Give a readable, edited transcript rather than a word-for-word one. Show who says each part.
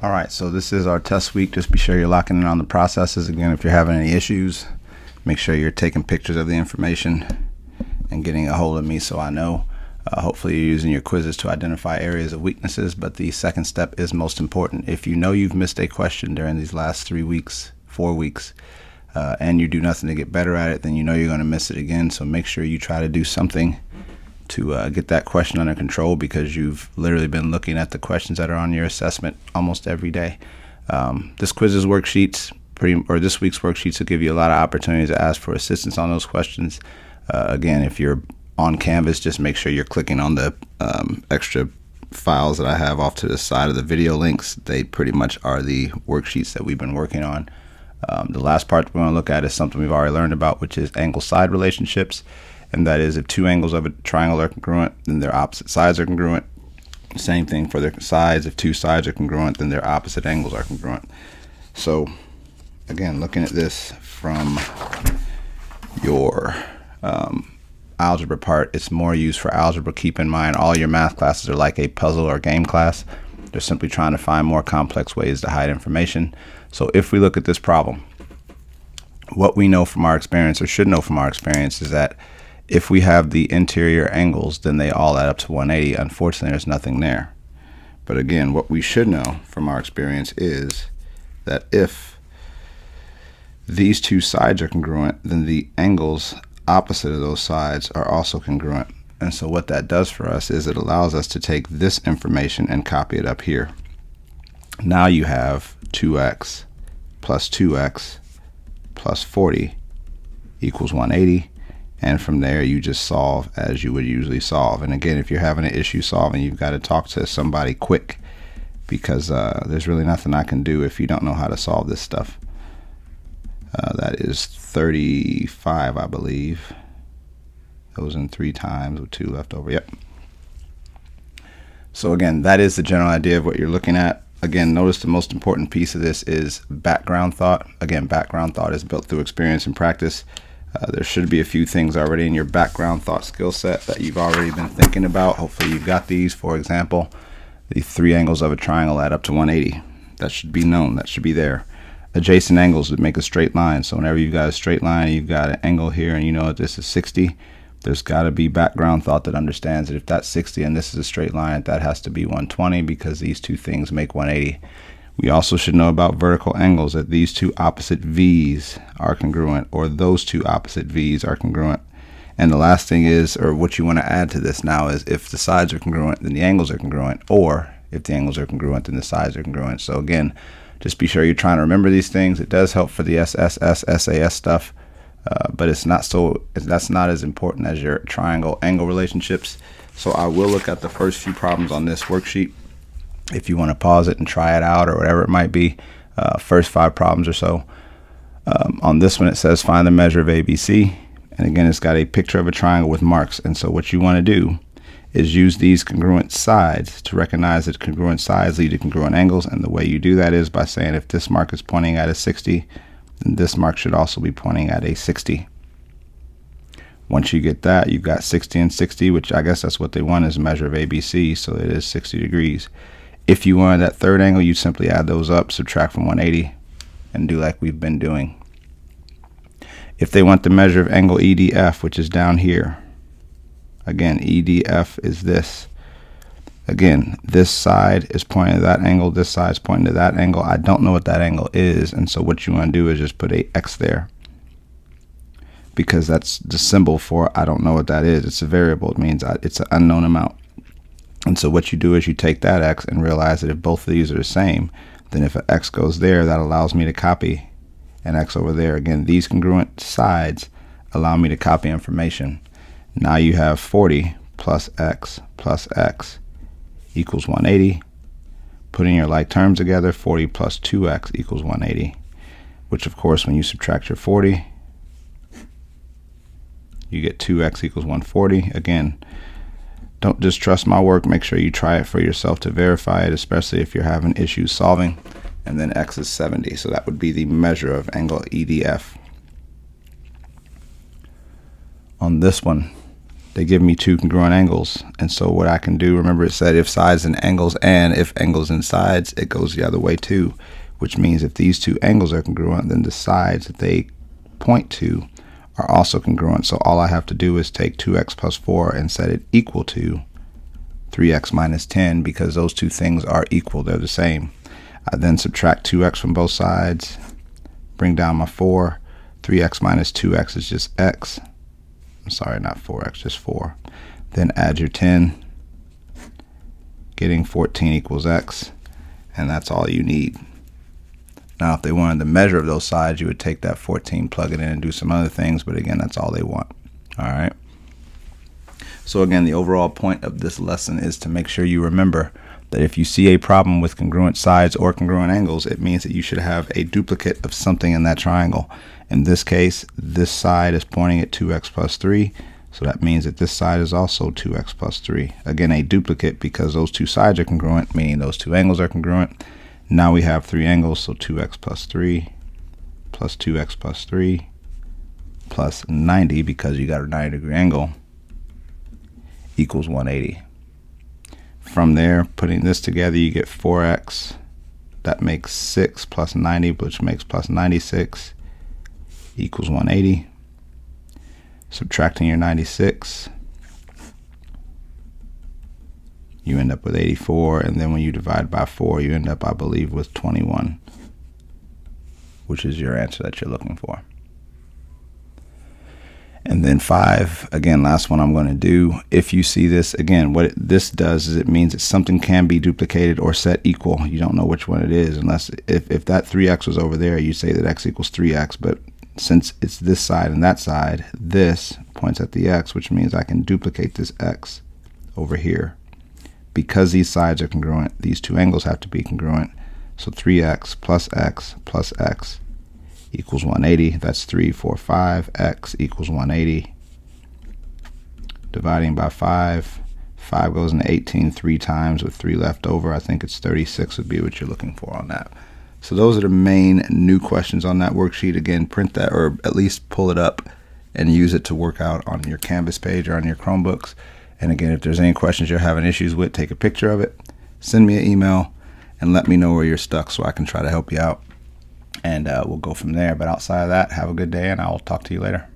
Speaker 1: All right, so this is our test week. Just be sure you're locking in on the processes. Again, if you're having any issues, make sure you're taking pictures of the information and getting a hold of me so I know. Hopefully you're using your quizzes to identify areas of weaknesses, but the second step is most important. If you know you've missed a question during these last 3 weeks, 4 weeks, and you do nothing to get better at it, then you know you're going to miss it again. So make sure you try to do something to get that question under control, because you've literally been looking at the questions that are on your assessment almost every day. This quiz's worksheets, this week's worksheets will give you a lot of opportunities to ask for assistance on those questions. Again, if you're on Canvas, just make sure you're clicking on the extra files that I have off to the side of the video links. They pretty much are the worksheets that we've been working on. The last part we're going to look at is something we've already learned about, which is angle-side relationships. And that is, if two angles of a triangle are congruent, then their opposite sides are congruent. Same thing for their sides. If two sides are congruent, then their opposite angles are congruent. So again, looking at this from your algebra part, it's more used for algebra. Keep in mind, all your math classes are like a puzzle or game class. They're simply trying to find more complex ways to hide information. So if we look at this problem, what we know from our experience, or should know from our experience, is that if we have the interior angles, then they all add up to 180. Unfortunately, there's nothing there. But again, what we should know from our experience is that if these two sides are congruent, then the angles opposite of those sides are also congruent. And so what that does for us is it allows us to take this information and copy it up here. Now you have 2x plus 2x plus 40 equals 180. And from there, you just solve as you would usually solve. And again, if you're having an issue solving, you've got to talk to somebody quick, because there's really nothing I can do if you don't know how to solve this stuff. That is 35, I believe. Those in 3 times with 2 left over. Yep. So again, that is the general idea of what you're looking at. Again, notice the most important piece of this is background thought. Again, background thought is built through experience and practice. There should be a few things already in your background thought skill set that you've already been thinking about. Hopefully you've got these. For example, the 3 angles of a triangle add up to 180. That should be known. That should be there. Adjacent angles would make a straight line. So whenever you've got a straight line, you've got an angle here, and you know that this is 60, there's got to be background thought that understands that if that's 60 and this is a straight line, that has to be 120, because these two things make 180. We also should know about vertical angles, that these two opposite V's are congruent, or those two opposite V's are congruent. And the last thing is, or what you want to add to this now, is if the sides are congruent, then the angles are congruent, or if the angles are congruent, then the sides are congruent. So again, just be sure you're trying to remember these things. It does help for the SSS, SAS stuff, but that's not as important as your triangle angle relationships. So I will look at the first few problems on this worksheet. If you want to pause it and try it out, or whatever it might be, first 5 problems or so. On this one, it says find the measure of ABC. And again, it's got a picture of a triangle with marks. And so what you want to do is use these congruent sides to recognize that congruent sides lead to congruent angles. And the way you do that is by saying, if this mark is pointing at a 60, then this mark should also be pointing at a 60. Once you get that, you've got 60 and 60, which I guess that's what they want, is a measure of ABC. So it is 60 degrees. If you wanted that third angle, you simply add those up, subtract from 180, and do like we've been doing. If they want the measure of angle EDF, which is down here, again, EDF is this. Again, this side is pointing to that angle, this side is pointing to that angle. I don't know what that angle is, and so what you want to do is just put a X there, because that's the symbol for I don't know what that is. It's a variable. It means it's an unknown amount. And so what you do is you take that X and realize that if both of these are the same, then if an X goes there, that allows me to copy an X over there. Again, these congruent sides allow me to copy information. Now you have 40 plus X equals 180. Putting your like terms together, 40 plus 2X equals 180, which of course when you subtract your 40, you get 2X equals 140. Again, don't just trust my work. Make sure you try it for yourself to verify it, especially if you're having issues solving. And then X is 70, so that would be the measure of angle EDF. On this one, they give me two congruent angles. And so what I can do, remember it said if sides and angles, and if angles and sides, it goes the other way too, which means if these two angles are congruent, then the sides that they point to are also congruent. So all I have to do is take 2x plus 4 and set it equal to 3x minus 10, because those two things are equal, they're the same. I then subtract 2x from both sides, bring down my 4. 3x minus 2x is just x. I'm sorry, not 4x, just 4. Then add your 10, getting 14 equals x, and that's all you need. Now, if they wanted the measure of those sides, you would take that 14, plug it in, and do some other things, but again, that's all they want. All right. So again, the overall point of this lesson is to make sure you remember that if you see a problem with congruent sides or congruent angles, it means that you should have a duplicate of something in that triangle. In this case, this side is pointing at 2x plus 3, so that means that this side is also 2x plus 3. Again, a duplicate because those two sides are congruent, meaning those two angles are congruent. Now we have three angles, so 2x plus 3 plus 2x plus 3 plus 90, because you got a 90-degree angle, equals 180. From there, putting this together, you get 4x. That makes 6 plus 90, which makes plus 96, equals 180. Subtracting your 96, you end up with 84, and then when you divide by 4, you end up, I believe, with 21, which is your answer that you're looking for. And then 5, again, last one I'm going to do. If you see this, again, what this does is it means that something can be duplicated or set equal. You don't know which one it is, unless if that 3x was over there, you say that x equals 3x, but since it's this side and that side, this points at the x, which means I can duplicate this x over here. Because these sides are congruent, these two angles have to be congruent. So 3x plus x equals 180. That's 3, 4, 5. X equals 180. Dividing by 5. 5 goes into 18 3 times with 3 left over. I think it's 36 would be what you're looking for on that. So those are the main new questions on that worksheet. Again, print that, or at least pull it up and use it to work out on your Canvas page or on your Chromebooks. And again, if there's any questions you're having issues with, take a picture of it, send me an email, and let me know where you're stuck so I can try to help you out. And we'll go from there. But outside of that, have a good day, and I'll talk to you later.